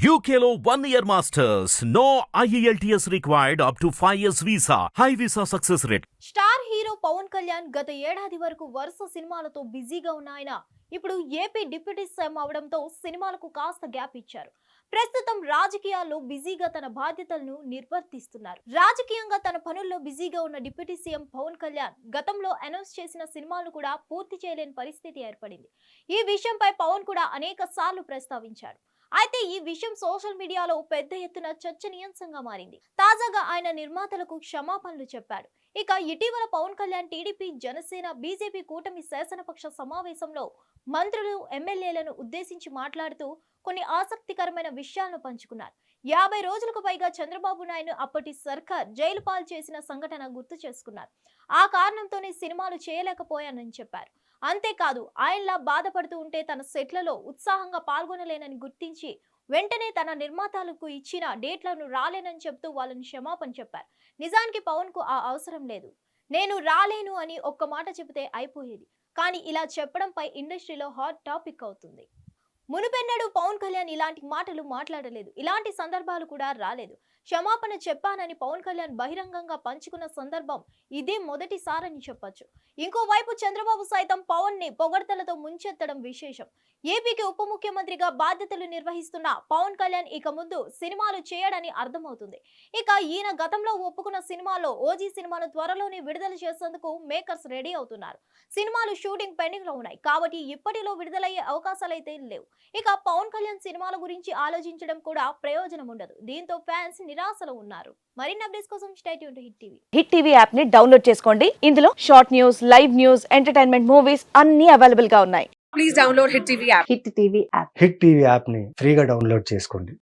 UKLO 1 year masters. No IELTS required up to 5 years visa. High visa success rate. Star hero Pawan Kalyan గత ఏడాది వరకు వరుస సినిమాలతో బిజీగా ఉన్న ఆయన ఇప్పుడు ఏపీ డిప్యూటీ సీఎం అవడంతో సినిమాలకు కాస్త గ్యాప్ ఇచ్చారు. ప్రస్తుతం రాజకీయాల్లో బిజీగా తన బాధ్యతలను నిర్వర్తిస్తున్నారు. రాజకీయంగా తన పనుల్లో బిజీగా ఉన్న డిప్యూటీ సీఎం పవన్ కళ్యాణ్ గతంలో అనౌన్స్ చేసిన సినిమాలను కూడా పూర్తి చేయలేని పరిస్థితి ఏర్పడింది. ఈ విషయంపై పవన్ కూడా అనేక సార్లు ప్రస్తావించారు. అయితే ఈ విషయం సోషల్ మీడియాలో పెద్ద ఎత్తున చర్చనీయాంశంగా మారింది. తాజాగా ఆయన నిర్మాతలకు క్షమాపణలు చెప్పాడు. ఇక ఇటీవల పవన్ కళ్యాణ్ టీడీపీ, జనసేన, బీజేపీ కూటమి శాసనపక్ష సమావేశంలో మంత్రులు, ఎమ్మెల్యేలను ఉద్దేశించి మాట్లాడుతూ కొన్ని ఆసక్తికరమైన విషయాలను పంచుకున్నారు. 50 రోజులకు పైగా చంద్రబాబు నాయుడు అప్పటి సర్కార్ జైలు పాలు చేసిన సంఘటన గుర్తు చేసుకున్నారు. ఆ కారణంతోనే సినిమాలు చేయలేకపోయానని చెప్పారు. అంతేకాదు, ఆయనలా బాధపడుతూ ఉంటే తన సెట్లలో ఉత్సాహంగా పాల్గొనలేనని గుర్తించి వెంటనే తన నిర్మాతలకు ఇచ్చిన డేట్లను రాలేనని చెప్తూ వాళ్ళని క్షమాపణ చెప్పారు. నిజానికి పవన్ కు ఆ అవసరం లేదు. నేను రాలేను అని ఒక్క మాట చెబితే అయిపోయేది. కానీ ఇలా చెప్పడంపై ఇండస్ట్రీలో హాట్ టాపిక్ అవుతుంది. మునుపెన్నడూ పవన్ కళ్యాణ్ ఇలాంటి మాటలు మాట్లాడలేదు. ఇలాంటి సందర్భాలు కూడా రాలేదు. క్షమాపణ చెప్పానని పవన్ కళ్యాణ్ బహిరంగంగా పంచుకున్న సందర్భం ఇదే మొదటిసారని చెప్పొచ్చు. ఇంకోవైపు చంద్రబాబు సైతం పవన్ ని పొగడ్తలతో ముంచెత్తడం విశేషం. ఏపీకి ఉప ముఖ్యమంత్రిగా బాధ్యతలు నిర్వహిస్తున్న పవన్ కళ్యాణ్ ఇక ముందు సినిమాలు చేయడని అర్థమవుతుంది. ఇక ఈయన గతంలో ఒప్పుకున్న సినిమాలో ఓజీ సినిమాను త్వరలోనే విడుదల చేసేందుకు మేకర్స్ రెడీ అవుతున్నారు. సినిమాలు షూటింగ్ పెండింగ్ లో ఉన్నాయి కాబట్టి ఇప్పటిలో విడుదలయ్యే అవకాశాలైతే లేవు. ఇక పవన్ కళ్యాణ్ సినిమాల గురించి ఆలోచించడం కూడా ప్రయోజనం ఉండదు. దీంతో ఫ్యాన్స్ నిరాశలో ఉన్నారు. మరిన్ని అప్డేట్స్ కోసం stay tune to hit TV. Hit TV app ని డౌన్లోడ్ చేసుకోండి. ఇందులో short news, live news, entertainment movies అన్ని అవైలబుల్ గా ఉన్నాయి. Please download Hit TV app. Hit TV app hit TV యాప్ని ఫ్రీగా డౌన్లోడ్ చేసుకోండి.